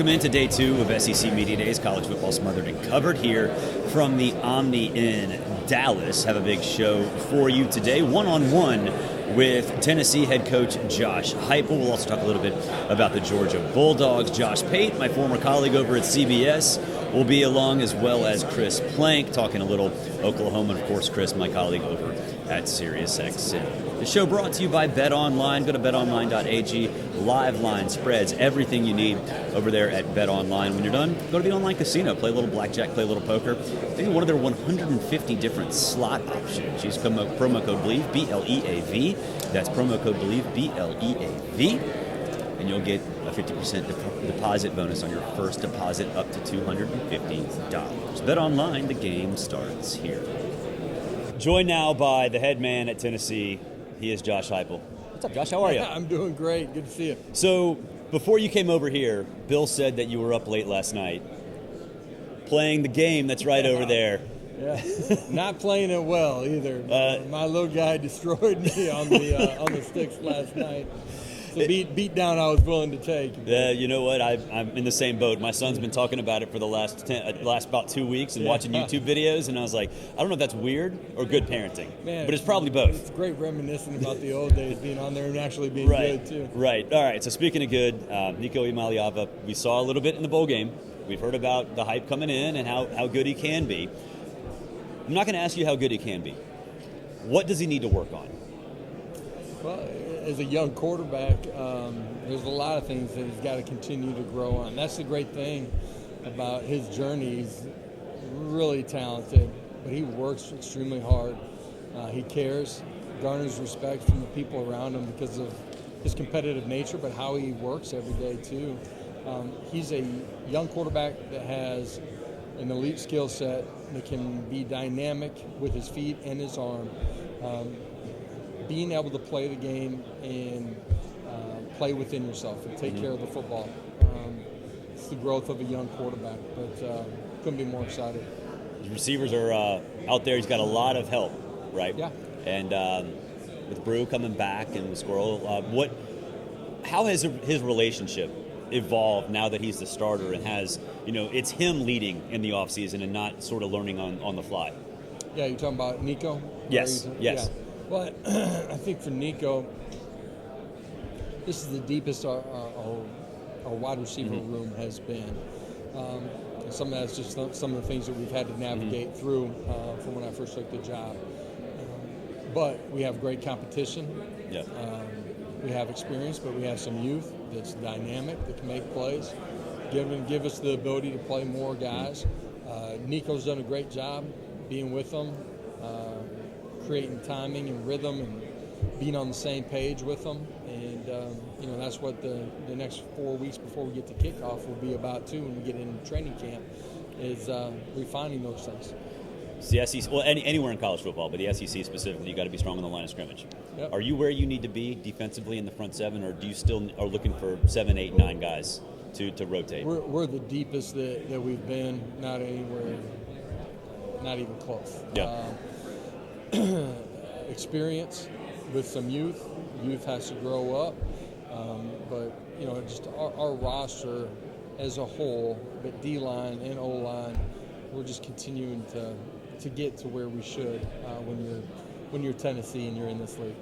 Welcome into day 2 of SEC Media Days, college football smothered and covered here from the Omni in Dallas. Have a big show for you today, one-on-one with Tennessee head coach Josh Heupel. We'll also talk a little bit about the Georgia Bulldogs. Josh Pate, my former colleague over at CBS, will be along, as well as Chris Plank, talking a little Oklahoma. And of course, Chris, my colleague over at SiriusXM. The show brought to you by BetOnline. Go to betonline.ag. Live line spreads, everything you need over there at BetOnline. When you're done, go to the online casino. Play a little blackjack, play a little poker. Maybe one of their 150 different slot options. Use promo code BLEAV, B-L-E-A-V. That's promo code BLEAV, B-L-E-A-V. And you'll get a 50% deposit bonus on your first deposit up to $250. BetOnline, the game starts here. Joined now by the head man at Tennessee. He is Josh Heupel. What's up, Josh? How are you? I'm doing great. Good to see you. So, before you came over here, Bill said that you were up late last night playing the game that's right over there. Yeah, not playing it well either. My little guy destroyed me on the sticks last night. The beat down I was willing to take. Yeah, you know what? I'm in the same boat. My son's been talking about it for the last about 2 weeks and watching YouTube videos, and I was like, I don't know if that's weird or good parenting, man, but it's probably both. It's great reminiscing about the old days, being on there and actually being good too. Right. All right. So speaking of good, Nico Imaliava, we saw a little bit in the bowl game. We've heard about the hype coming in and how good he can be. I'm not going to ask you how good he can be. What does he need to work on? Well, as a young quarterback, there's a lot of things that he's got to continue to grow on. That's the great thing about his journey. He's really talented, but he works extremely hard. He cares, garners respect from the people around him because of his competitive nature, but how he works every day too. He's a young quarterback that has an elite skill set that can be dynamic with his feet and his arm. Being able to play the game and play within yourself and take care of the football. It's the growth of a young quarterback, but couldn't be more excited. His receivers are out there. He's got a lot of help, right? Yeah. And with Brew coming back and Squirrel, how has his relationship evolved now that he's the starter and has, it's him leading in the offseason and not sort of learning on the fly? Yeah, you're talking about Nico? Yes. Yeah. Well, I think for Nico, this is the deepest our wide receiver room has been. Some of that's just some of the things that we've had to navigate through from when I first took the job. But we have great competition. Yeah. We have experience, but we have some youth that's dynamic, that can make plays, give us the ability to play more guys. Nico's done a great job being with them. Creating timing and rhythm and being on the same page with them. And, that's what the next 4 weeks before we get to kickoff will be about, too, when we get into training camp, is refining those things. It's the SEC, well, anywhere in college football, but the SEC specifically, you got to be strong on the line of scrimmage. Yep. Are you where you need to be defensively in the front seven, or do you still are looking for 7, 8, 9 guys to rotate? We're the deepest that we've been, not anywhere, not even close. Yeah. Experience with some youth. Youth has to grow up. But, just our roster as a whole, but D-line and O-line, we're just continuing to get to where we should when you're Tennessee and you're in this league.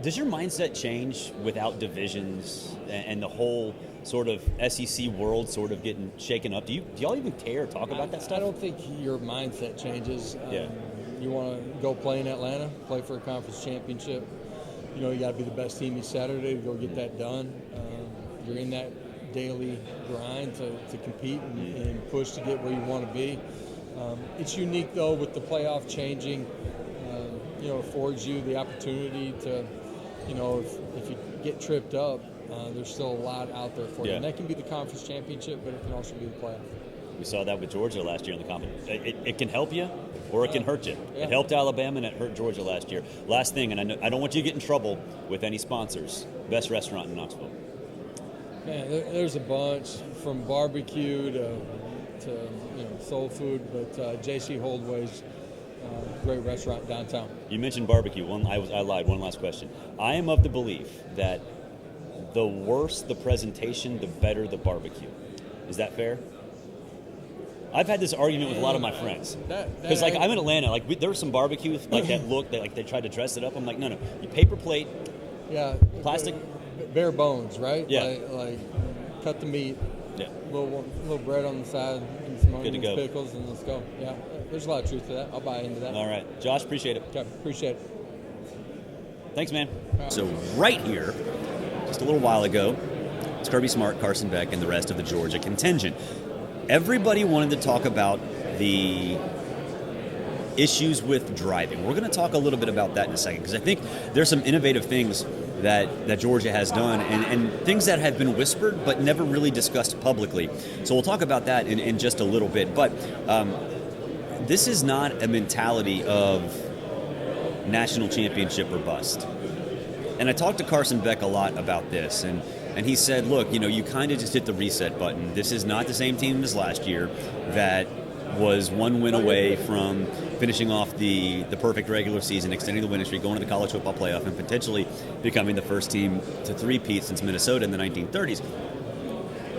Does your mindset change without divisions and the whole sort of SEC world sort of getting shaken up? Do y'all even care or talk about that stuff? I don't think your mindset changes. Yeah. You want to go play in Atlanta, play for a conference championship. You got to be the best team each Saturday to go get that done. You're in that daily grind to compete and push to get where you want to be. It's unique, though, with the playoff changing. Affords you the opportunity to, if you get tripped up, there's still a lot out there for you. And that can be the conference championship, but it can also be the playoff. We saw that with Georgia last year in the conference. It can help you or it can hurt you. Yeah. It helped Alabama and it hurt Georgia last year. Last thing, and I don't want you to get in trouble with any sponsors. Best restaurant in Knoxville. Man, there's a bunch, from barbecue to soul food, but J.C. Holdway's great restaurant downtown. You mentioned barbecue. I lied. One last question. I am of the belief that the worse the presentation, the better the barbecue. Is that fair? I've had this argument with a lot of my friends because, like, I'm in Atlanta. Like, there was some barbecue like that look that like they tried to dress it up. I'm like, no, you paper plate, plastic, bare bones, right? Yeah, like cut the meat, yeah, little bread on the side, and some onions, go. pickles, and let's go. Yeah, there's a lot of truth to that. I'll buy into that. All right, Josh, appreciate it. Okay, appreciate it. Thanks, man. So right here, just a little while ago, it's Kirby Smart, Carson Beck, and the rest of the Georgia contingent. Everybody wanted to talk about the issues with driving. We're going to talk a little bit about that in a second because I think there's some innovative things that Georgia has done and things that have been whispered but never really discussed publicly. So we'll talk about that in just a little bit. But this is not a mentality of national championship or bust. And I talked to Carson Beck a lot about this, and he said, look, you kind of just hit the reset button. This is not the same team as last year that was one win away from finishing off the perfect regular season, extending the winning streak, going to the college football playoff, and potentially becoming the first team to three-peat since Minnesota in the 1930s.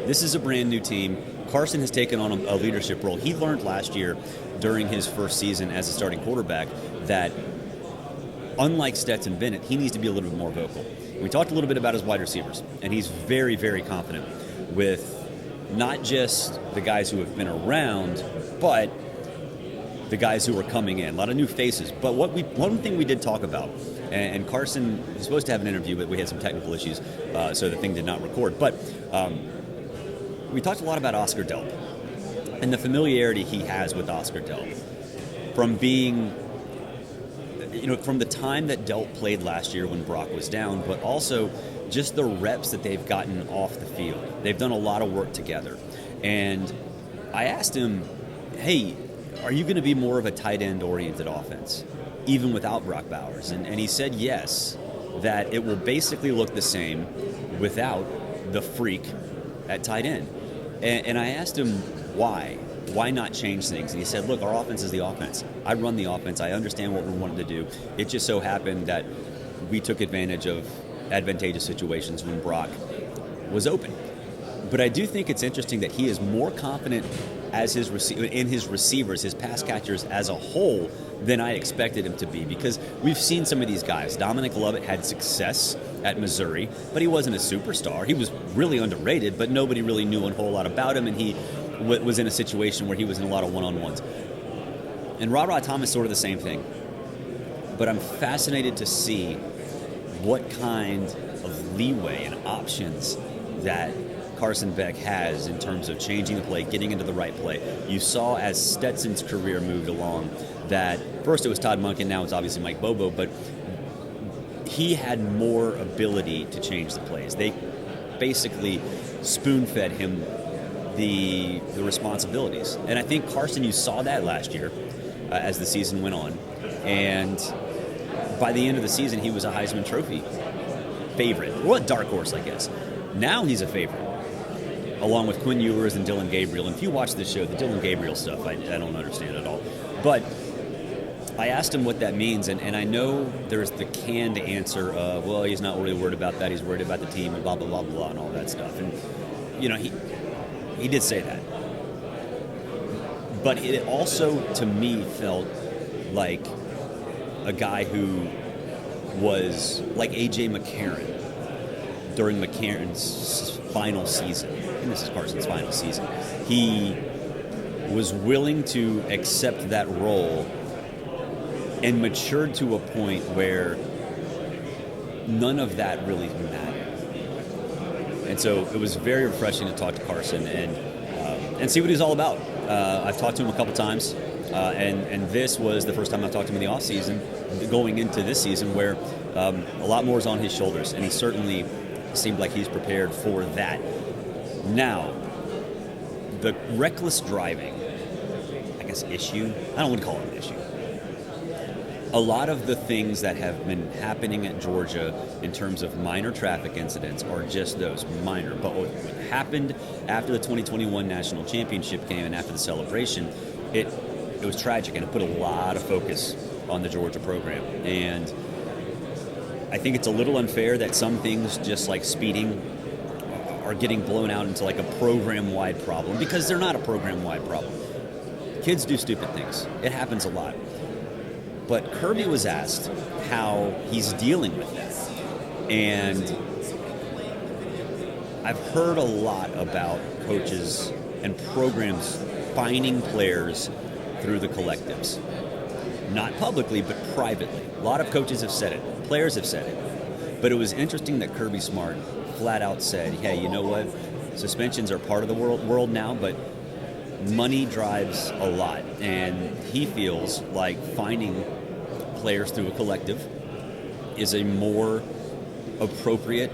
This is a brand new team. Carson has taken on a leadership role. He learned last year during his first season as a starting quarterback that unlike Stetson Bennett, he needs to be a little bit more vocal. We talked a little bit about his wide receivers, and he's very, very confident with not just the guys who have been around, but the guys who are coming in. A lot of new faces. But one thing we did talk about, and Carson was supposed to have an interview, but we had some technical issues, so the thing did not record. But we talked a lot about Oscar Delp and the familiarity he has with Oscar Delp from being, from the time that Delp played last year when Brock was down, but also just the reps that they've gotten off the field. They've done a lot of work together. And I asked him, hey, are you going to be more of a tight end-oriented offense, even without Brock Bowers? And he said yes, that it will basically look the same without the freak at tight end. And I asked him why. Why not change things? And he said, look, our offense is the offense. I run the offense. I understand what we wanted to do. It just so happened that we took advantage of advantageous situations when Brock was open. But I do think it's interesting that he is more confident as in his receivers, his pass catchers as a whole, than I expected him to be, because we've seen some of these guys. Dominic Lovett had success at Missouri, but he wasn't a superstar. He was really underrated, but nobody really knew a whole lot about him, and he was in a situation where he was in a lot of one-on-ones. And Ra Thomas, sort of the same thing. But I'm fascinated to see what kind of leeway and options that Carson Beck has in terms of changing the play, getting into the right play. You saw as Stetson's career moved along that first it was Todd Monken, now it's obviously Mike Bobo, but he had more ability to change the plays. They basically spoon-fed him the responsibilities. And I think Carson, you saw that last year as the season went on. And by the end of the season, he was a Heisman Trophy favorite. Well, a dark horse, I guess. Now he's a favorite, along with Quinn Ewers and Dylan Gabriel. And if you watch this show, the Dylan Gabriel stuff, I don't understand at all. But I asked him what that means, and I know there's the canned answer of, well, he's not really worried about that. He's worried about the team and blah, blah, blah, blah, and all that stuff. And, he did say that. But it also, to me, felt like a guy who was like A.J. McCarron during McCarron's final season. And this is Carson's final season. He was willing to accept that role and matured to a point where none of that really mattered. And so it was very refreshing to talk to Carson and see what he's all about. I've talked to him a couple times, and this was the first time I've talked to him in the offseason, going into this season, where a lot more is on his shoulders, and he certainly seemed like he's prepared for that. Now, the reckless driving, I guess, issue, I don't want to call it an issue. A lot of the things that have been happening at Georgia in terms of minor traffic incidents are just those, minor. But what happened after the 2021 National Championship game and after the celebration, it was tragic, and it put a lot of focus on the Georgia program. And I think it's a little unfair that some things, just like speeding, are getting blown out into like a program-wide problem, because they're not a program-wide problem. Kids do stupid things. It happens a lot. But Kirby was asked how he's dealing with that. And I've heard a lot about coaches and programs finding players through the collectives. Not publicly, but privately. A lot of coaches have said it. Players have said it. But it was interesting that Kirby Smart flat out said, hey, you know what? Suspensions are part of the world now, but money drives a lot. And he feels like finding players through a collective is a more appropriate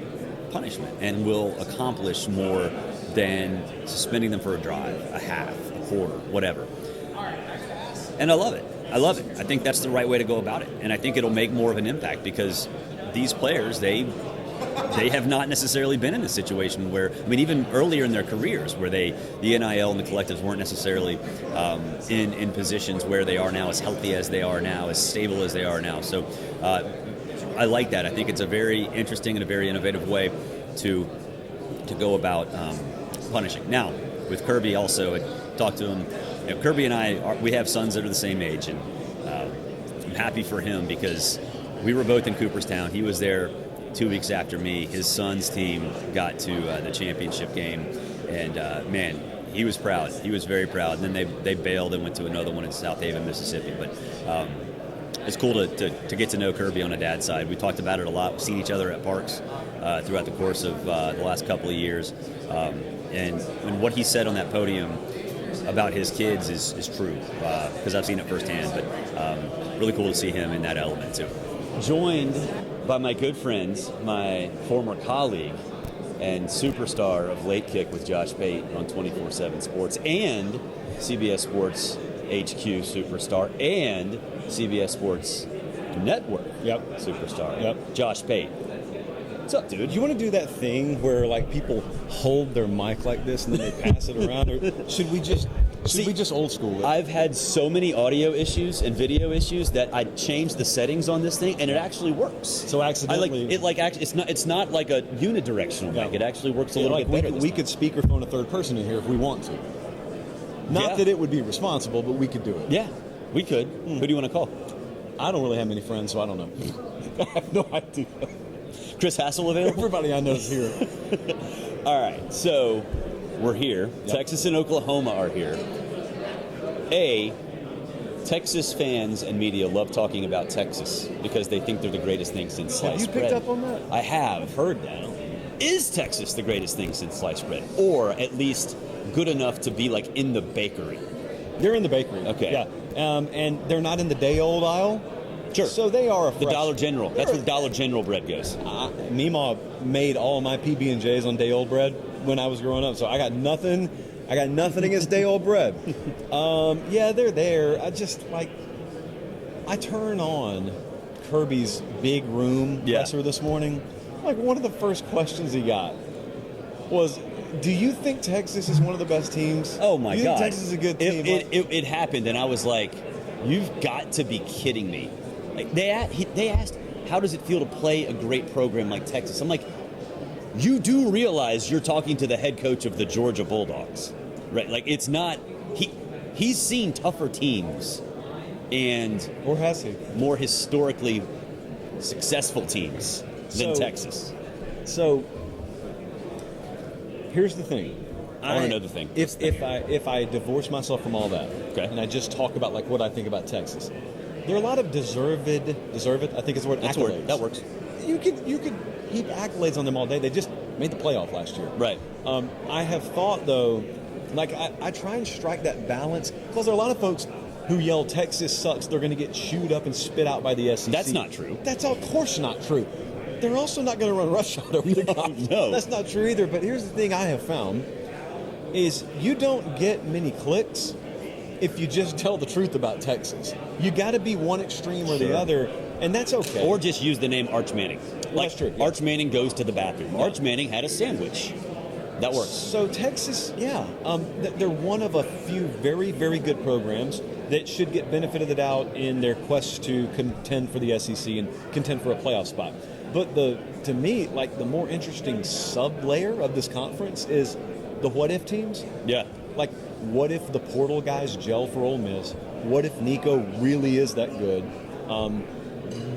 punishment and will accomplish more than suspending them for a drive, a half, a quarter, whatever. And I love it. I think that's the right way to go about it. And I think it'll make more of an impact, because these players, they have not necessarily been in a situation where, I mean, even earlier in their careers, where the NIL and the collectives weren't necessarily in positions where they are now, as healthy as they are now, as stable as they are now. So I like that. I think it's a very interesting and a very innovative way to go about punishing. Now, with Kirby also, I talked to him. You know, Kirby and I, we have sons that are the same age, and I'm happy for him because we were both in Cooperstown. He was there 2 weeks after me. His son's team got to the championship game, and man, he was proud. He was very proud. And then they bailed and went to another one in South Haven, Mississippi. But it's cool to get to know Kirby on a dad's side. We talked about it a lot. We've seen each other at parks throughout the course of the last couple of years. And what he said on that podium about his kids is true, because I've seen it firsthand. But really cool to see him in that element too. Joined by my good friends, my former colleague and superstar of Late Kick with Josh Pate on 24/7 Sports, and CBS Sports HQ superstar, and CBS Sports Network superstar, Josh Pate. What's up, dude? You want to do that thing where like people hold their mic like this and then they pass it around, or should we just old school it? I've had so many audio issues and video issues that I changed the settings on this thing, and it actually works. So accidentally, it's not like a unidirectional mic. It actually works a little bit better. We could speakerphone a third person in here if we want to. Not that it would be responsible, but we could do it. Yeah, we could. Who do you want to call? I don't really have many friends, so I don't know. I have no idea. Chris Hassel available? Everybody I know is here. All right, so we're here. Yep. Texas and Oklahoma are here. Texas fans and media love talking about Texas because they think they're the greatest thing since sliced bread. Have you picked up on that? I have. I've heard that. Is Texas the greatest thing since sliced bread? Or at least good enough to be like in the bakery? They're in the bakery. Okay. Yeah. And they're not in the day-old aisle. Sure. So they are the Dollar General. That's where the Dollar General bread goes. Meemaw made all my PB&Js on day-old bread when I was growing up, so I got nothing against day-old bread. Yeah, they're there. I turn on Kirby's big room presser this morning. Like, one of the first questions he got was, do you think Texas is one of the best teams? Oh, my God. Do you think Texas is a good team? It happened, and I was like, you've got to be kidding me. Like, they asked, how does it feel to play a great program like Texas? I'm like, you do realize you're talking to the head coach of the Georgia Bulldogs, right? Like, it's not, he's seen tougher teams and or has he? More historically successful teams than Texas. So here's the thing. I want to know the thing. If I divorce myself from all that, and I just talk about like what I think about Texas, there are a lot of deserved, I think is the word, accolades. That works. You could heap accolades on them all day. They just made the playoff last year. Right. I have thought, though, like I try and strike that balance, because there are a lot of folks who yell Texas sucks, they're going to get chewed up and spit out by the SEC. That's not true. That's of course not true. They're also not going to run roughshod over the guys. No. That's not true either. But here's the thing I have found is you don't get many clicks if you just tell the truth about Texas. You got to be one extreme or the other, and that's okay. Or just use the name Arch Manning. That's true. Arch Manning goes to the bathroom. Yeah. Arch Manning had a sandwich. That works. So Texas, they're one of a few very, very good programs that should get benefit of the doubt in their quest to contend for the SEC and contend for a playoff spot. But to me, like, the more interesting sub-layer of this conference is the what-if teams. Yeah. Like, what if the portal guys gel for Ole Miss? What if Nico really is that good?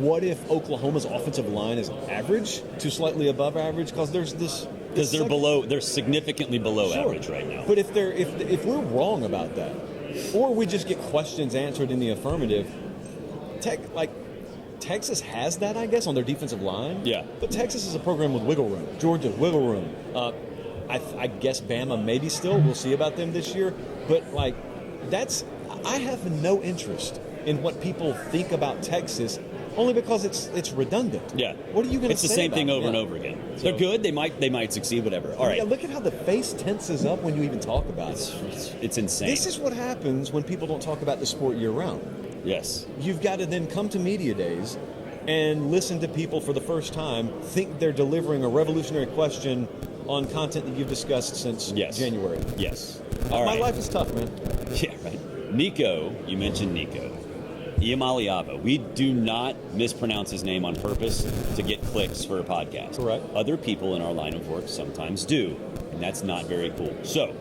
What if Oklahoma's offensive line is average to slightly above average? Because there's this... Because they're significantly below average right now. But if we're wrong about that, or we just get questions answered in the affirmative, Texas has that, I guess, on their defensive line. Yeah. But Texas is a program with wiggle room. Georgia, wiggle room. I guess Bama maybe still. We'll see about them this year. But, I have no interest in what people think about Texas, only because it's redundant. Yeah. What are you going to say? It's the same thing over and over again. So, they're good. They might succeed. Whatever. All right. Yeah. Look at how the face tenses up when you even talk about it. It's insane. This is what happens when people don't talk about the sport year round. Yes. You've got to then come to media days and listen to people for the first time think they're delivering a revolutionary question on content that you've discussed since January. Yes. All right. My life is tough, man. Yeah, right. Nico, you mentioned Nico. Iamaliava. We do not mispronounce his name on purpose to get clicks for a podcast. Correct. Other people in our line of work sometimes do, and that's not very cool. So,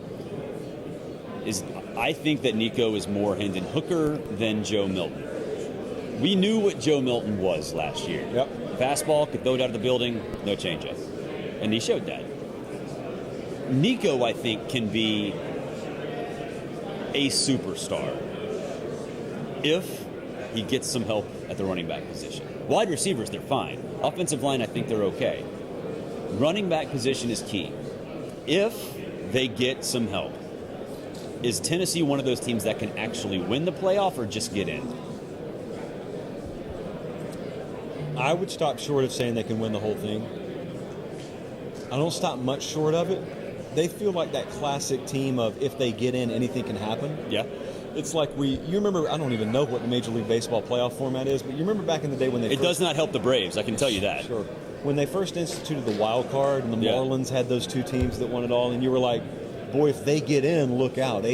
I think that Nico is more Hendon Hooker than Joe Milton. We knew what Joe Milton was last year. Yep. Fastball, could throw it out of the building, no changeup. And he showed that. Nico, I think, can be a superstar if he gets some help at the running back position. Wide receivers, they're fine. Offensive line, I think they're okay. Running back position is key. If they get some help, is Tennessee one of those teams that can actually win the playoff or just get in? I would stop short of saying they can win the whole thing. I don't stop much short of it. They feel like that classic team of if they get in, anything can happen. Yeah. It's like you remember, I don't even know what the Major League Baseball playoff format is, but you remember back in the day when they It does not help the Braves, I can tell you that. Sure. When they first instituted the wild card and the Marlins had those two teams that won it all, and you were like, boy, if they get in, look out.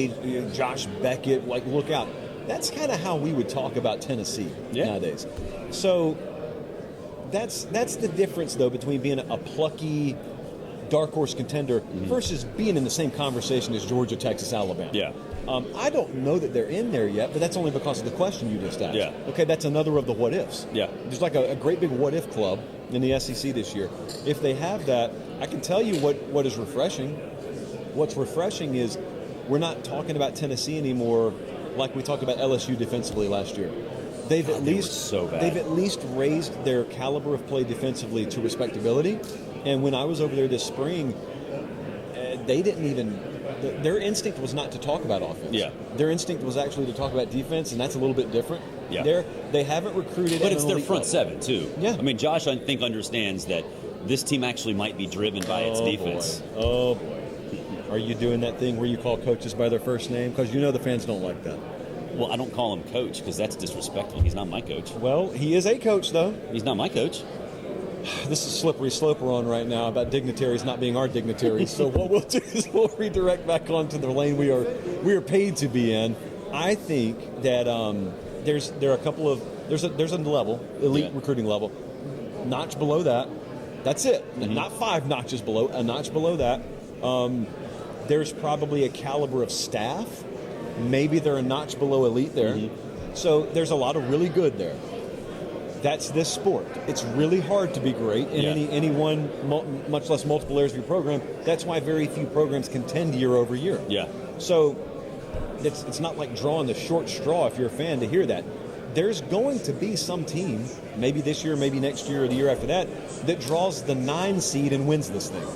Josh Beckett, look out. That's kind of how we would talk about Tennessee nowadays. So that's the difference, though, between being a plucky dark horse contender versus being in the same conversation as Georgia, Texas, Alabama. Yeah. I don't know that they're in there yet, but that's only because of the question you just asked. Yeah. Okay, that's another of the what-ifs. Yeah. There's like a great big what-if club in the SEC this year. If they have that, I can tell you what is refreshing. What's refreshing is we're not talking about Tennessee anymore like we talked about LSU defensively last year. They've at least raised their caliber of play defensively to respectability. And when I was over there this spring, they didn't even. Their instinct was not to talk about offense. Yeah. Their instinct was actually to talk about defense, and that's a little bit different. Yeah. They haven't recruited. But it's their front seven too. Yeah. I mean, Josh, I think, understands that this team actually might be driven by its defense. Boy. Oh boy. Are you doing that thing where you call coaches by their first name? Because you know the fans don't like that. Well, I don't call him coach because that's disrespectful. He's not my coach. Well, he is a coach, though. He's not my coach. This is a slippery slope we're on right now about dignitaries not being our dignitaries. So what we'll do is we'll redirect back onto the lane we are paid to be in. I think that there are a couple of there's a level, elite recruiting level, notch below that. That's it. Not 5 notches below, a notch below that. There's probably a caliber of staff. Maybe they're a notch below elite there. So there's a lot of really good there. That's this sport. It's really hard to be great in any one, much less multiple areas of your program. That's why very few programs contend year over year. Yeah. So it's not like drawing the short straw if you're a fan to hear that. There's going to be some team, maybe this year, maybe next year, or the year after that draws the 9 seed and wins this thing.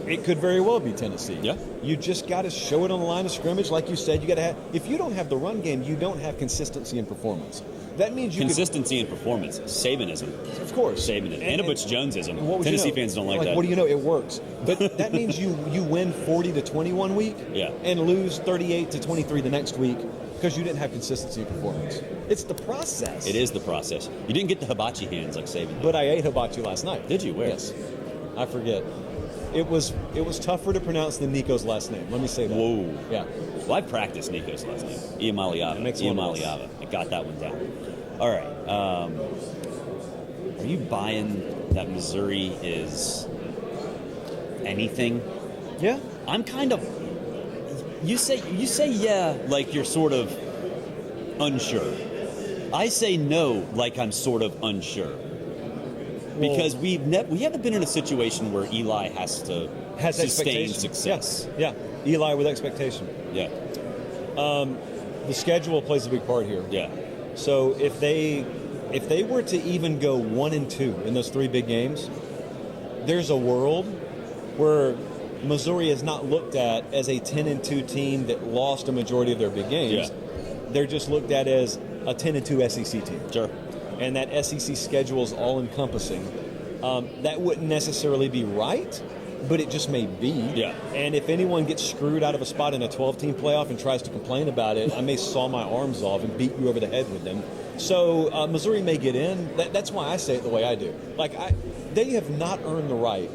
It could very well be Tennessee. Yeah. You just got to show it on the line of scrimmage, like you said. You got to have. If you don't have the run game, you don't have consistency in performance. That means consistency in performance. Sabanism. Of course. Sabanism. And a Butch Jonesism. Tennessee fans don't like that. What do you know? It works. But that means you win 40-20 one week and lose 38-23 the next week because you didn't have consistency in performance. It's the process. It is the process. You didn't get the hibachi hands like Saban did. But I ate hibachi last night. Did you? Where? Yes. I forget. It was tougher to pronounce than Nico's last name. Let me say that. Whoa. Yeah. Well, I practiced Nico's last name. Iamaleava. Iamaleava. I got that one down. All right. Are you buying that Missouri is anything? Yeah. I'm kind of. You say yeah, like you're sort of unsure. I say no, like I'm sort of unsure. Because we haven't been in a situation where Eli has to sustain success. Yeah. Eli with expectation. Yeah. The schedule plays a big part here. Yeah. So if they were to even go 1-2 in those 3 big games, there's a world where Missouri is not looked at as a 10-2 team that lost a majority of their big games. Yeah. They're just looked at as a 10-2 SEC team. Sure. And that SEC schedule is all-encompassing. That wouldn't necessarily be right, but it just may be. Yeah. And if anyone gets screwed out of a spot in a 12-team playoff and tries to complain about it, I may saw my arms off and beat you over the head with them. So Missouri may get in. That's why I say it the way I do. They have not earned the right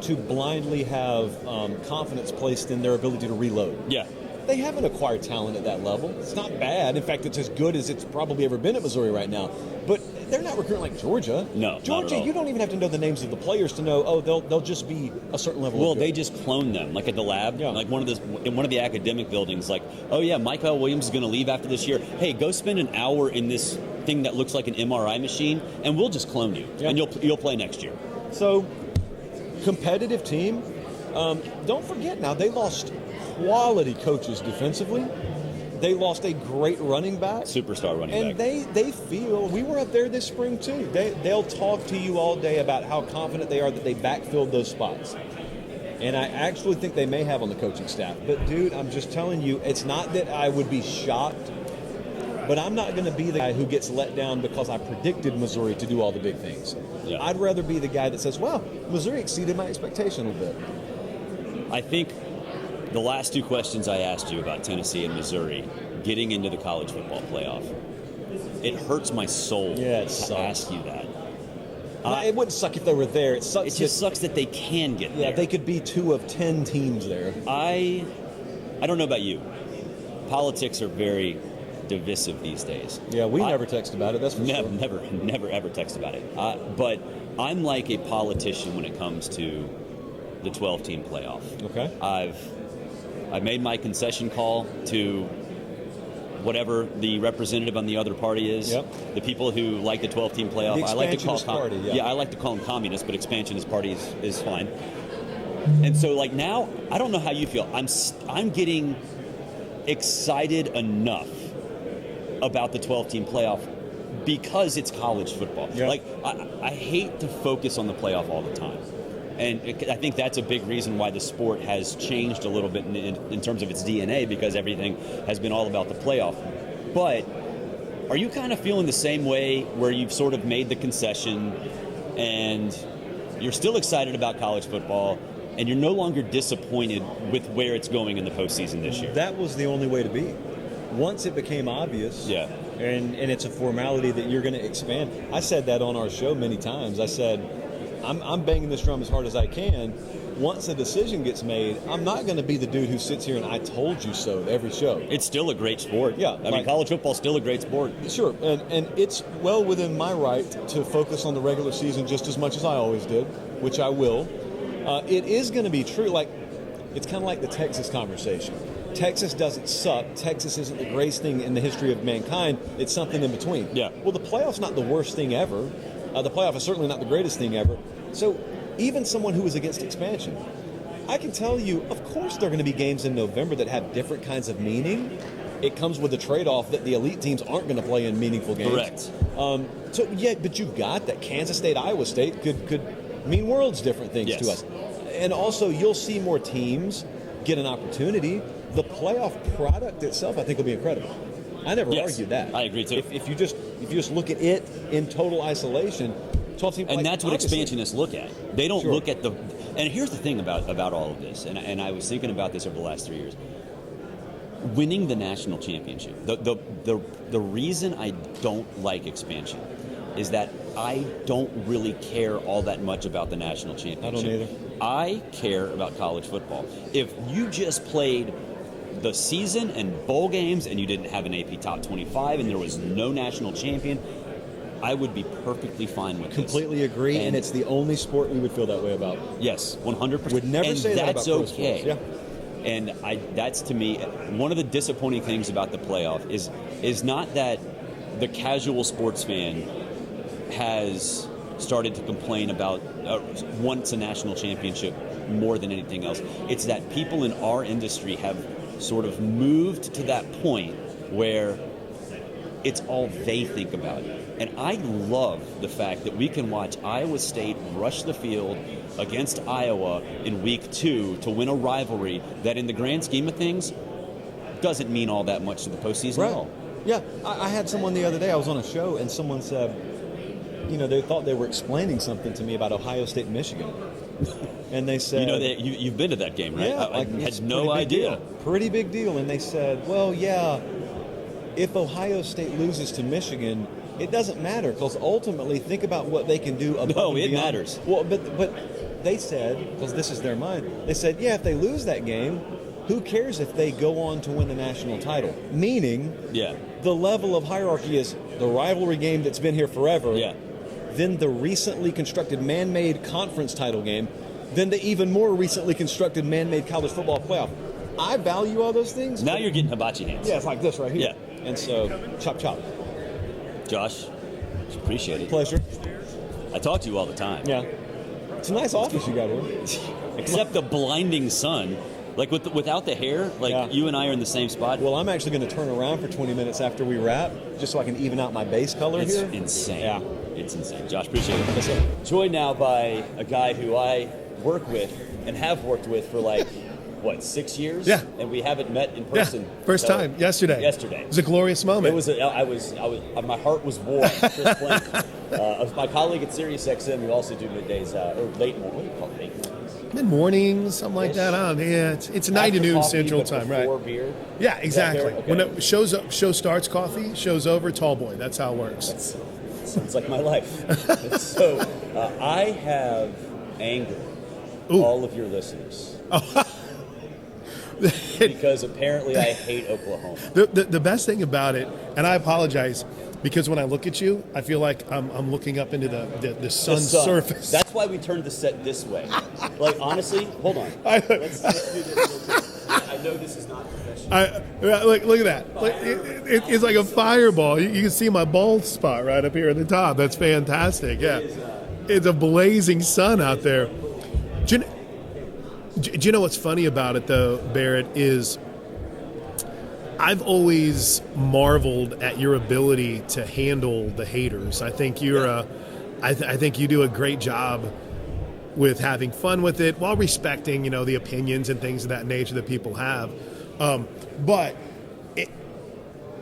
to blindly have confidence placed in their ability to reload. Yeah. They haven't acquired talent at that level. It's not bad. In fact, it's as good as it's probably ever been at Missouri right now. But they're not recruiting like Georgia. No, Georgia, not at all. you don't even have to know the names of the players to know. Oh, they'll just be a certain level. Well, of good. they just cloned them, like at the lab, Yeah. like in one of the academic buildings. Like, oh yeah, Michael Williams is going to leave after this year. Hey, go spend an hour in this thing that looks like an MRI machine, and we'll just clone you, Yeah. and you'll play next year. So, competitive team. Don't forget now, they lost quality coaches defensively. They lost a great running back. Superstar running and back. And they feel, we were up there this spring too. They'll talk to you all day about how confident they are that they backfilled those spots. And I actually think they may have on the coaching staff. But dude, I'm just telling you, it's not that I would be shocked, but I'm not going to be the guy who gets let down because I predicted Missouri to do all the big things. Yeah. I'd rather be the guy that says, well, Missouri exceeded my expectation a little bit. I think the last 2 questions I asked you about Tennessee and Missouri getting into the college football playoff, it hurts my soul Yeah, it to sucks. ask you that. It wouldn't suck if they were there. It sucks. It just sucks that they can get there. Yeah, they could be 2 of 10 teams there. I don't know about you. Politics are very divisive these days. Yeah, we never text about it. That's for sure. Never ever text about it. But I'm like a politician when it comes to the 12-team playoff. Okay. I've made my concession call to whatever the representative on the other party is. Yep. The people who like the 12-team playoff. The I like to call party, yeah. I like to call them communists, but expansionist party is fine. And so, like, now, I don't know how you feel. I'm getting excited enough about the 12-team playoff because it's college football. Yep. Like, I hate to focus on the playoff all the time. And I think that's a big reason why the sport has changed a little bit in terms of its DNA, because everything has been all about the playoff. But are you kind of feeling the same way where you've sort of made the concession and you're still excited about college football and you're no longer disappointed with where it's going in the postseason this year? That was the only way to be. Once it became obvious, Yeah. and it's a formality that you're going to expand. I said that on our show many times. I said, I'm banging this drum as hard as I can. Once a decision gets made, I'm not going to be the dude who sits here and I told you so every show. It's still a great sport. Yeah, I mean, college football's still a great sport. Sure, and it's well within my right to focus on the regular season just as much as I always did, which I will. It is going to be true. Like, it's kind of like the Texas conversation. Texas doesn't suck. Texas isn't the greatest thing in the history of mankind. It's something in between. Yeah. Well, the playoff's not the worst thing ever. The playoff is certainly not the greatest thing ever. So even someone who is against expansion, I can tell you, of course there are going to be games in November that have different kinds of meaning. It comes with the trade-off that the elite teams aren't going to play in meaningful games. Correct. So, yeah, but you've got that Kansas State, Iowa State could mean worlds different things Yes. to us. And also, you'll see more teams get an opportunity. The playoff product itself, I think, will be incredible. I never argued that. I agree, too. If you just look at it in total isolation, 12 teams. And that's what expansionists look at. They don't Sure. look at the. And here's the thing about all of this, and I was thinking about this over the last 3 years. Winning the national championship. The reason I don't like expansion is that I don't really care all that much about the national championship. I don't either. I care about college football. If you just played the season and bowl games and you didn't have an AP Top 25 and there was no national champion, I would be perfectly fine with Completely this. agree, and it's the only sport we would feel that way about. Yes, 100%. Would never and say that about that's pro okay. sports. Yeah. And that's, to me, one of the disappointing things about the playoff is not that the casual sports fan has started to complain about once a national championship more than anything else. It's that people in our industry have sort of moved to that point where it's all they think about. And I love the fact that we can watch Iowa State rush the field against Iowa in week 2 to win a rivalry that in the grand scheme of things doesn't mean all that much to the postseason at all. Yeah, I had someone the other day, I was on a show, and someone said, they thought they were explaining something to me about Ohio State and Michigan. And they said... You've been to that game, right? Yeah, I had no idea. Pretty big deal. And they said, well, yeah, if Ohio State loses to Michigan, it doesn't matter, because ultimately, think about what they can do above and beyond. It matters. Well, but they said, because this is their mind, they said, yeah, if they lose that game, who cares if they go on to win the national title? Meaning, the level of hierarchy is the rivalry game that's been here forever, then the recently constructed man-made conference title game, then the even more recently constructed man-made college football playoff. I value all those things. Now you're getting hibachi hands. Yeah, it's like this right here. Yeah. And so, chop, chop. Josh, appreciate it. Pleasure. I talk to you all the time. Yeah. It's a nice office you got here. Except the blinding sun. Like without the hair, you and I are in the same spot. Well, I'm actually going to turn around for 20 minutes after we wrap, just so I can even out my base color here. It's insane. Yeah. It's insane. Josh, appreciate it. Yes, sir. Joined now by a guy who I work with and have worked with for 6 years? Yeah. And we haven't met in person. Yeah. First time, yesterday. Yesterday. It was a glorious moment. It was. My heart was warm. Chris Plank, my colleague at SiriusXM, who also do middays or late morning. What do you call it? Late mornings. Mid-morning, something like that. It's 9 to noon coffee, Central Time, right? Beer. Yeah, exactly. Okay. When it show starts, coffee. Show's over, tall boy. That's how it works. Sounds like my life. So I have angered all of your listeners. Because apparently I hate Oklahoma. The best thing about it, and I apologize, because when I look at you, I feel like I'm looking up into the sun's surface. That's why we turned the set this way. Honestly, hold on. Let's do this real quick. I know this is not professional. Look at that. It's like a fireball. You can see my bald spot right up here at the top. That's fantastic. Yeah. It's a blazing sun out there. Do you know what's funny about it, though, Barrett, is I've always marveled at your ability to handle the haters. I think I think you do a great job with having fun with it while respecting, the opinions and things of that nature that people have. But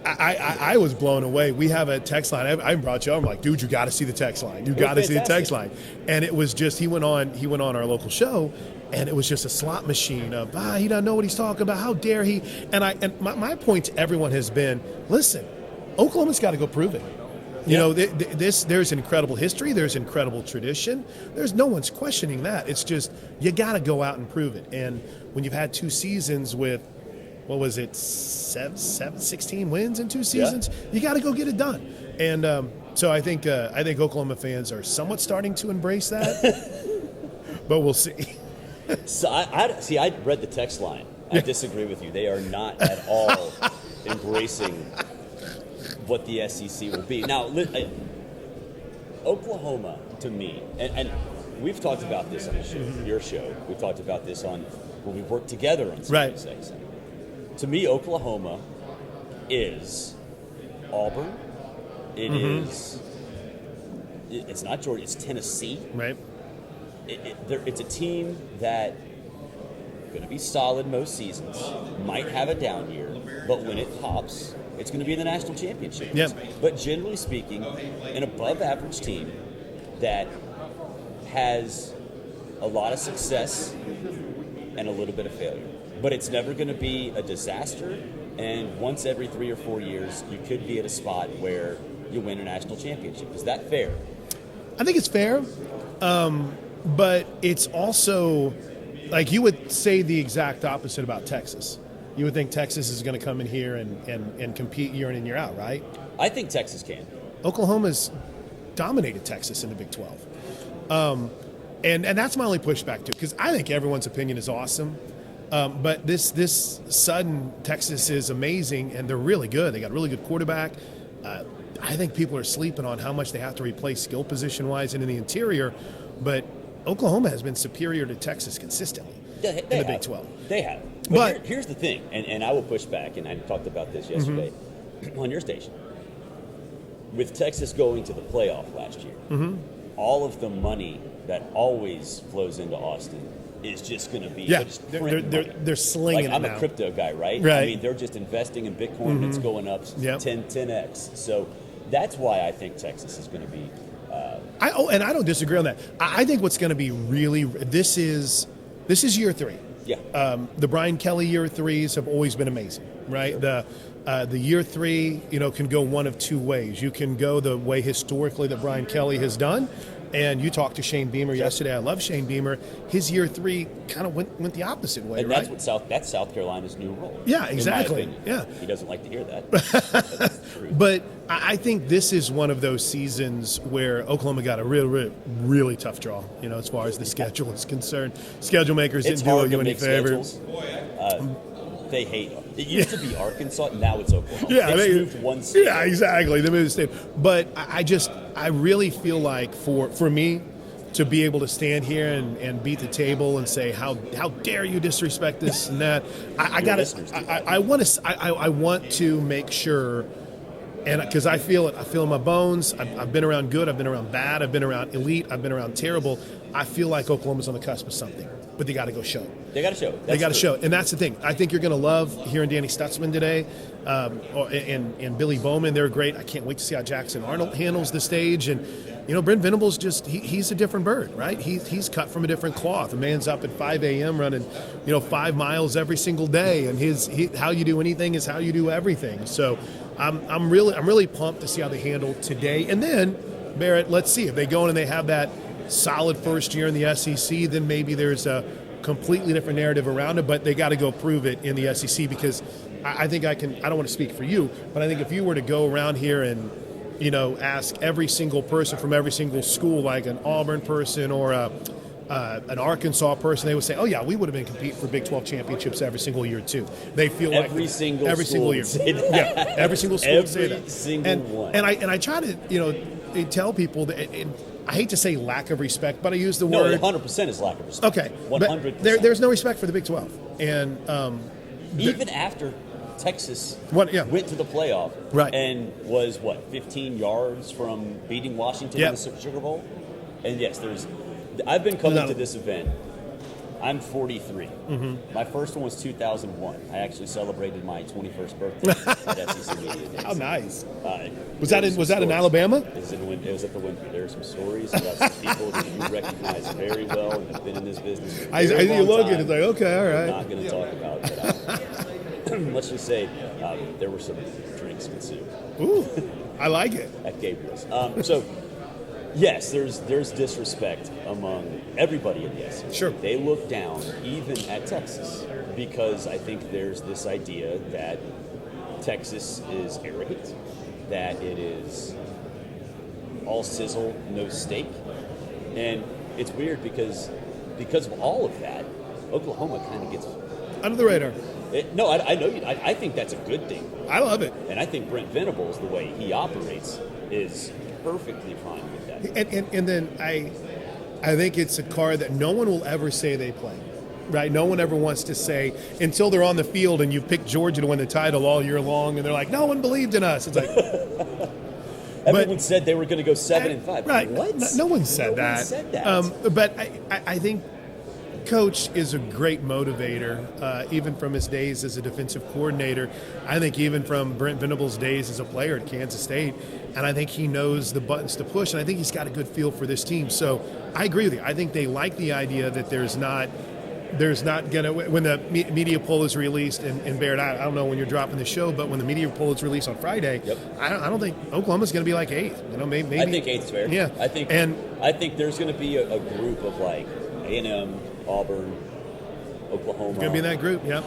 I was blown away. We have a text line. I brought you. I'm like, dude, you got to see the text line. You got to see the text line. And it was just he went on our local show. And it was just a slot machine of, he doesn't know what he's talking about. How dare he? And my point to everyone has been, listen, Oklahoma's got to go prove it. There's incredible history. There's incredible tradition. There's no one's questioning that. It's just you got to go out and prove it. And when you've had 2 seasons with, 16 wins in 2 seasons, you got to go get it done. And so I think Oklahoma fans are somewhat starting to embrace that, but we'll see. So I read the text line. I disagree with you. They are not at all embracing what the SEC will be. Now, Oklahoma, to me, and we've talked about this on the show, your show. We've talked about this when we worked together on CBS. Right. To me, Oklahoma is Auburn. It is. It's not Georgia. It's Tennessee. Right. It's a team that going to be solid most seasons, might have a down year, but when it pops, it's going to be in the national championship. Yep. But generally speaking, an above-average team that has a lot of success and a little bit of failure. But it's never going to be a disaster, and once every 3 or 4 years, you could be at a spot where you win a national championship. Is that fair? I think it's fair. but it's also like you would say the exact opposite about Texas. You would think Texas is going to come in here and compete year in and year out, right? I think Texas can. Oklahoma's dominated Texas in the Big 12. And that's my only pushback too, because I think everyone's opinion is awesome. But this sudden Texas is amazing, and they're really good. They got a really good quarterback. I think people are sleeping on how much they have to replace skill position-wise and in the interior. But Oklahoma has been superior to Texas consistently in the Big 12. They have. But here's the thing, and I will push back, and I talked about this yesterday on your station. With Texas going to the playoff last year, all of the money that always flows into Austin is just going to be they're slinging it I'm now. A crypto guy, right? Right. I mean, they're just investing in Bitcoin and it's going up 10x. So that's why I think Texas is going to be. And I don't disagree on that. I think what's going to be really this is year 3. Yeah. The Brian Kelly year 3s have always been amazing, right? Sure. The year 3, can go one of two ways. You can go the way historically that Brian Kelly has done, and you talked to Shane Beamer yesterday. I love Shane Beamer. His year 3 kind of went the opposite way, and right? that's South Carolina's new role. Yeah, exactly. In my yeah, he doesn't like to hear that. That's true. But I think this is one of those seasons where Oklahoma got a really tough draw. As far as the schedule is concerned, schedule makers It's didn't do hard you to any make favors. They hate them. It used to be Arkansas, now it's Oklahoma. Yeah, they moved one state. Yeah, exactly. They moved the state. But I really feel like for me to be able to stand here and beat the table and say how dare you disrespect this and that, I want to make sure. And because I feel it in my bones. I've been around good, I've been around bad, I've been around elite, I've been around terrible. I feel like Oklahoma's on the cusp of something, but they got to go show it. They got to show it. They got to show it, and that's the thing. I think you're going to love hearing Danny Stutzman today, and Billy Bowman. They're great. I can't wait to see how Jackson Arnold handles the stage. And Brent Venables he's a different bird, right? He's cut from a different cloth. The man's up at 5 a.m. running 5 miles every single day, and how you do anything is how you do everything. So I'm really pumped to see how they handle today. And then Barrett, let's see if they go in and they have that solid first year in the SEC, then maybe there's a completely different narrative around it, but they got to go prove it in the SEC, because I think I don't want to speak for you, but I think if you were to go around here and ask every single person from every single school, like an Auburn person or an Arkansas person, they would say, oh yeah, we would have been competing for Big 12 championships every single year too. They feel every single year. Yeah, every single school would say that. Every single one. And I try to tell people that. I hate to say lack of respect, but I use the word. 100% is lack of respect. Okay, 100%. There's no respect for the Big 12, and even after Texas went to the playoff, right, and was 15 yards from beating Washington in the Sugar Bowl, and yes, I've been coming to this event. I'm 43. Mm-hmm. My first one was 2001. I actually celebrated my 21st birthday at SEC Media Days. How nice! Was that in Alabama? It was at the Winter. There are some stories about some people that you recognize very well and have been in this business for a very long look time. at it, it's like, okay, all right. I'm not going to talk about it. Let's just say there were some drinks consumed. Ooh, I like it. At Gabriel's. So. Yes, there's disrespect among everybody in the SEC. Sure. They look down even at Texas because I think there's this idea that Texas is arrogant, that it is all sizzle, no steak. And it's weird because of all of that, Oklahoma kind of gets under the radar. I know you. I think that's a good thing. I love it. And I think Brent Venables, the way he operates, is perfectly fine with that. And then I think it's a card that no one will ever say they play, right? No one ever wants to say, until they're on the field and you picked Georgia to win the title all year long, and they're like, no one believed in us. It's like everyone said they were going to go 7-5. Right? What? No one said that. But I think Coach is a great motivator, even from his days as a defensive coordinator. I think even from Brent Venables' days as a player at Kansas State, and I think he knows the buttons to push, and I think he's got a good feel for this team. So I agree with you. I think they like the idea that there's not there's not going to, when the media poll is released, and Barrett, I don't know when you're dropping the show, but when the media poll is released on Friday, I don't think Oklahoma's going to be like 8th. Maybe. I think 8th is fair. Yeah. I think there's going to be a group of like A&M, Auburn, Oklahoma. Going to be in that group, yeah.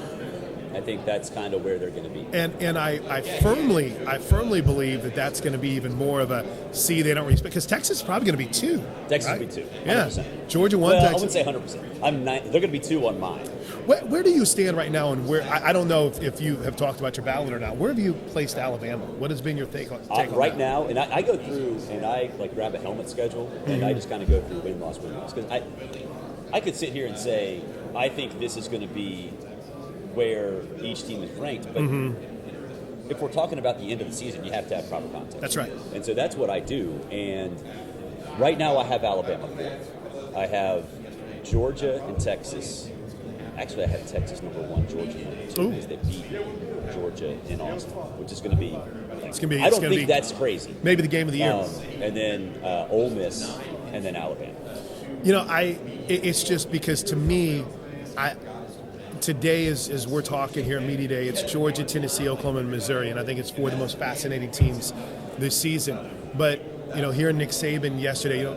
I think that's kind of where they're going to be. And I firmly believe that that's going to be even more of a see they don't respect, because Texas is probably going to be 2. Texas right? will be 2. 100%. Yeah. Georgia 1. Well, Texas. I wouldn't say 100%. They're going to be 2 on mine. Where do you stand right now, and where I don't know if you have talked about your ballot or not. Where have you placed Alabama? What has been your take on right that? now? And I go through and I like grab a helmet schedule and I just kind of go through win loss because I could sit here and say I think this is going to be where each team is ranked, but if we're talking about the end of the season, you have to have proper context. That's right. And so that's what I do. And right now I have Alabama 4th. I have Georgia and Texas. Actually, I have Texas number 1, Georgia number 2, because they beat Georgia in Austin, which is going to be. I don't think that's crazy. Maybe the game of the year. And then Ole Miss, and then Alabama. It's just because to me, today, as we're talking here at Media Day, it's Georgia, Tennessee, Oklahoma, and Missouri, and I think it's 4 of the most fascinating teams this season. But, hearing Nick Saban yesterday,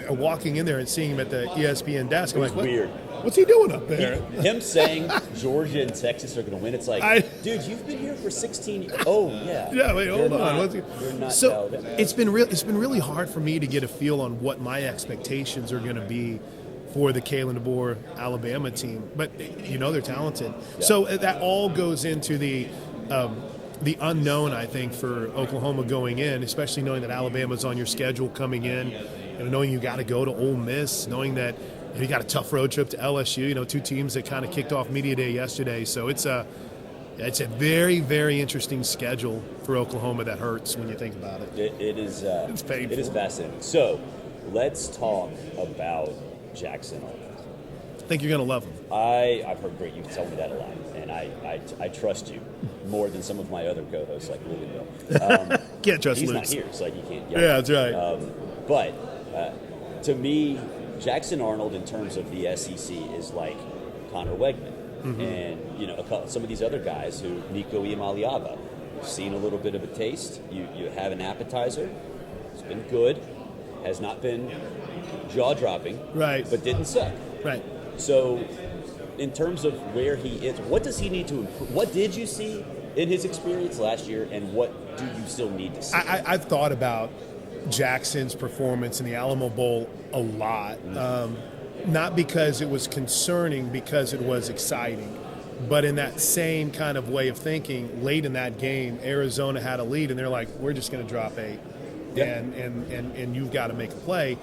walking in there and seeing him at the ESPN desk, I'm like, weird. What's he doing up there? Him saying Georgia and Texas are going to win, it's like, dude, you've been here for 16 years. Oh, yeah. Yeah, wait, hold on. You're not so it's been really hard for me to get a feel on what my expectations are going to be for the Kalen DeBoer Alabama team, but they're talented. Yeah. So that all goes into the unknown, I think, for Oklahoma going in, especially knowing that Alabama's on your schedule coming in, and knowing you got to go to Ole Miss, knowing that you got a tough road trip to LSU. 2 teams that kind of kicked off Media Day yesterday. So it's a very, very interesting schedule for Oklahoma that hurts when you think about it. It is. It's painful. It is fascinating. So let's talk about Jackson. I think you're going to love him. I've heard great. You've told me that a lot, and I trust you more than some of my other co-hosts like Louisville. Can't trust he's Luke. Not here, so you can't. Yeah, that's right. But to me, Jackson Arnold in terms of the SEC is like Connor Wegman, and some of these other guys who Nico Iamaleava. You've seen a little bit of a taste. You have an appetizer. It's been good. Has not been jaw-dropping, right? But didn't suck, right? So, in terms of where he is, what does he need to improve? What did you see in his experience last year, and what do you still need to see? I've thought about Jackson's performance in the Alamo Bowl a lot, not because it was concerning, because it was exciting. But in that same kind of way of thinking, late in that game, Arizona had a lead, and they're like, "We're just going to drop 8." And you've got to make a play.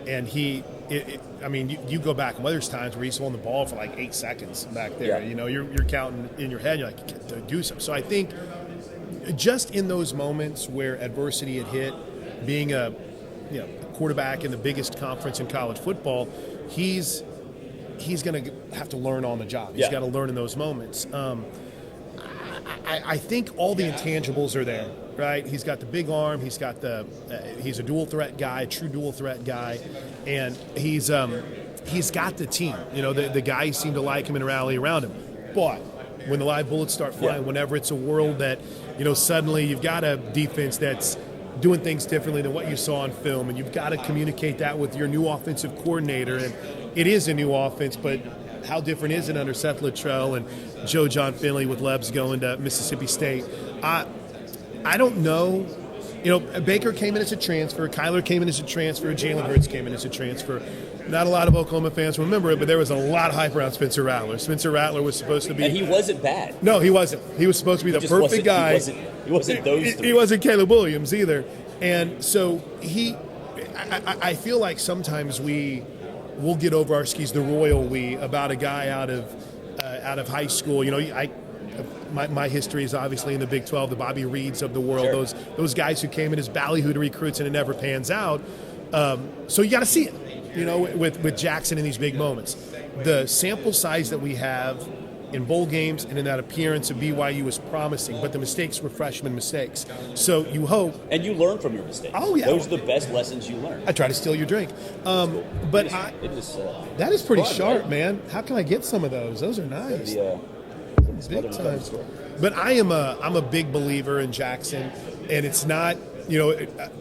And you go back, and there's times where he's holding the ball for like 8 seconds back there. Yeah. You're counting in your head. You're like, do something. So I think just in those moments where adversity had hit, being a quarterback in the biggest conference in college football, he's going to have to learn on the job. He's got to learn in those moments. I think all the intangibles are there, right? He's got the big arm. He's got he's a dual threat guy, a true dual threat guy, and he's got the team. The guys seem to like him and rally around him. But when the live bullets start flying, whenever it's a world that suddenly you've got a defense that's doing things differently than what you saw on film, and you've got to communicate that with your new offensive coordinator. And it is a new offense, but how different is it under Seth Luttrell and Joe John Finley with Lebs going to Mississippi State? I don't know. Baker came in as a transfer. Kyler came in as a transfer. Jalen Hurts came in as a transfer. Not a lot of Oklahoma fans remember it, but there was a lot of hype around Spencer Rattler. Spencer Rattler was supposed to be... And he wasn't bad. No, he wasn't. He was supposed to be the perfect guy. He wasn't those three. He wasn't Caleb Williams either. And so I feel like sometimes we'll get over our skis, the royal we, about a guy out of high school. My history is obviously in the Big 12, the Bobby Reeds of the world, Sure. those guys who came in as ballyhooed recruits and it never pans out. So you got to see it, with Jackson in these big moments. The sample size that we have in bowl games and in that appearance of BYU was promising, but the mistakes were freshman mistakes. So you hope. And you learn from your mistakes. Oh, yeah. Those are the best lessons you learn. I try to steal your drink. But that is pretty sharp, right? Man. How can I get some of those? Those are nice. Big time. But I'm a big believer in Jackson, and it's not.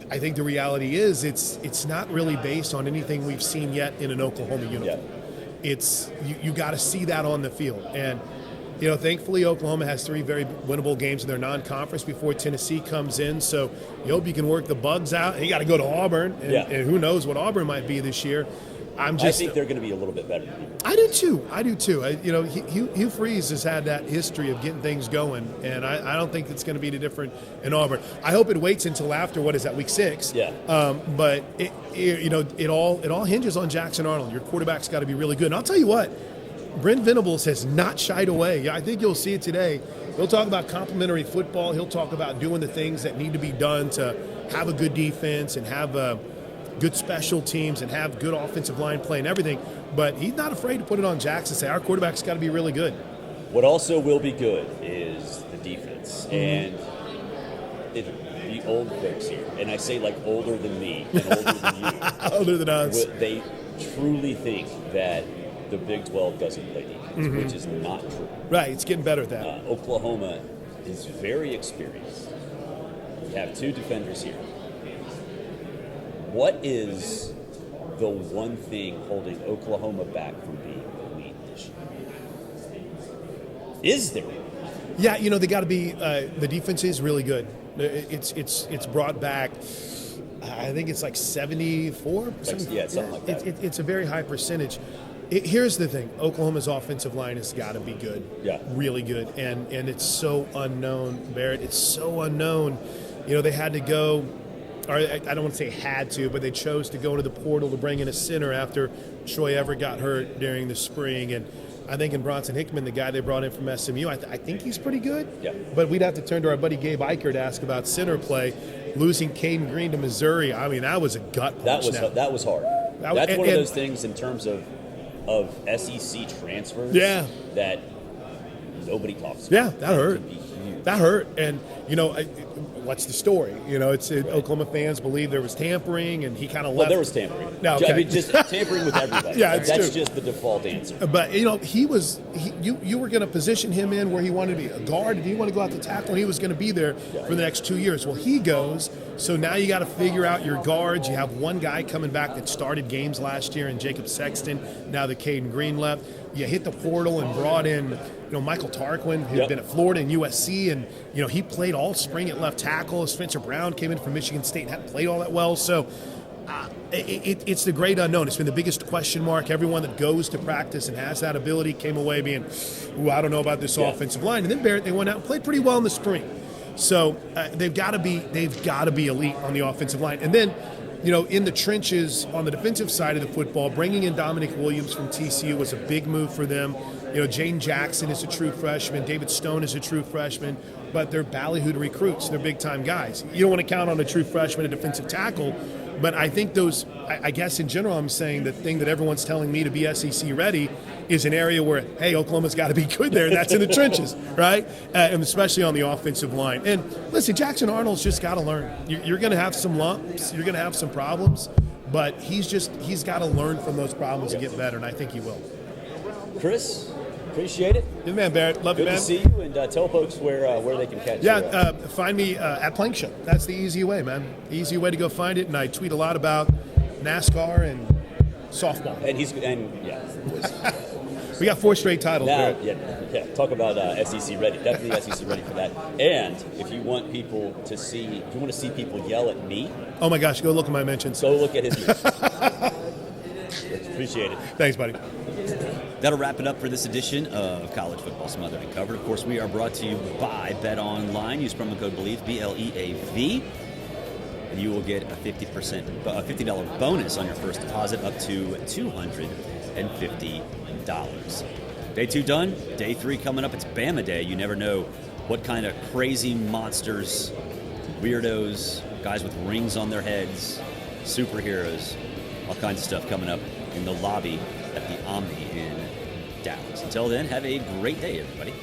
I think the reality is it's not really based on anything we've seen yet in an Oklahoma uniform. Yeah. It's you got to see that on the field, and thankfully Oklahoma has 3 very winnable games in their non-conference before Tennessee comes in. So you hope you can work the bugs out. And you got to go to Auburn, and who knows what Auburn might be this year. I think they're going to be a little bit better. I do too. Hugh Freeze has had that history of getting things going, and I don't think it's going to be any different in Auburn. I hope it waits until after week 6. Yeah. But it all hinges on Jackson Arnold. Your quarterback's got to be really good. And I'll tell you what, Brent Venables has not shied away. I think you'll see it today. He'll talk about complementary football. He'll talk about doing the things that need to be done to have a good defense and have good special teams and have good offensive line play and everything. But he's not afraid to put it on Jackson and say, our quarterback's got to be really good. What also will be good is the defense. And the old folks here, and I say like older than me and older than you. Older than us. They truly think that the Big 12 doesn't play defense, which is not true. Right, it's getting better at that. Oklahoma is very experienced. We have 2 defenders here. What is the one thing holding Oklahoma back from being elite this year? Is there? Yeah, they got to be. The defense is really good. It's brought back. I think it's like 74. Something like that. It's a very high percentage. Here's the thing: Oklahoma's offensive line has got to be good. Yeah, really good, and it's so unknown, Barrett. It's so unknown. They had to go. Or I don't want to say had to, but they chose to go into the portal to bring in a center after Troy Everett got hurt during the spring. And I think in Bronson Hickman, the guy they brought in from SMU, I think he's pretty good. Yeah. But we'd have to turn to our buddy Gabe Eicher to ask about center play. Losing Caden Green to Missouri, I mean, that was a gut punch. That was hard. That's one of those things in terms of SEC transfers that nobody talks about. Yeah, that hurt. That hurt. And, what's the story? Oklahoma fans believe there was tampering, and he kind of left. Well, there was tampering. No, okay. I mean, just tampering with everybody. That's true. Just the default answer. But you were going to position him in where he wanted to be a guard. Did he want to go out to tackle? And he was going to be there for the next 2 years. Well, he goes. So now you got to figure out your guards. You have one guy coming back that started games last year, and Jacob Sexton. Now that Caden Green left, you hit the portal and brought in Michael Tarquin, who'd been at Florida and USC, and he played all spring at left tackle. Spencer Brown came in from Michigan State and hadn't played all that well. So it's the great unknown. It's been the biggest question mark. Everyone that goes to practice and has that ability came away being, I don't know about this offensive line. And then Barrett, they went out and played pretty well in the spring. So they've got to be elite on the offensive line. And then, in the trenches on the defensive side of the football, bringing in Dominic Williams from TCU was a big move for them. Jane Jackson is a true freshman. David Stone is a true freshman. But they're ballyhooed recruits. They're big-time guys. You don't want to count on a true freshman, a defensive tackle. But I think I guess in general, I'm saying the thing that everyone's telling me to be SEC ready is an area where, hey, Oklahoma's got to be good there, and that's in the trenches, right? And especially on the offensive line. And listen, Jackson Arnold's just got to learn. You're going to have some lumps. You're going to have some problems. But he's got to learn from those problems and get better, and I think he will. Chris, appreciate it. Good man, Barrett. Love you, man. Good to see you, and tell folks where they can catch you. Find me at Plank Show. That's the easy way, man. The easy way to go find it, and I tweet a lot about NASCAR and softball. We got 4 straight titles. Now, talk about SEC ready. Definitely SEC ready for that. And if you want people to see, if you want to see people yell at me, oh my gosh, go look at my mentions. Go look at his mentions. Appreciate it. Thanks, buddy. That'll wrap it up for this edition of College Football Smothered and Covered. Of course, we are brought to you by Bet Online. Use promo code BELIEVE, BLEAV, and you will get a $50 bonus on your first deposit up to $250. Day 2 done. Day 3 coming up. It's Bama Day. You never know what kind of crazy monsters, weirdos, guys with rings on their heads, superheroes, all kinds of stuff coming up in the lobby at the Omni in Dallas. Until then, have a great day, everybody.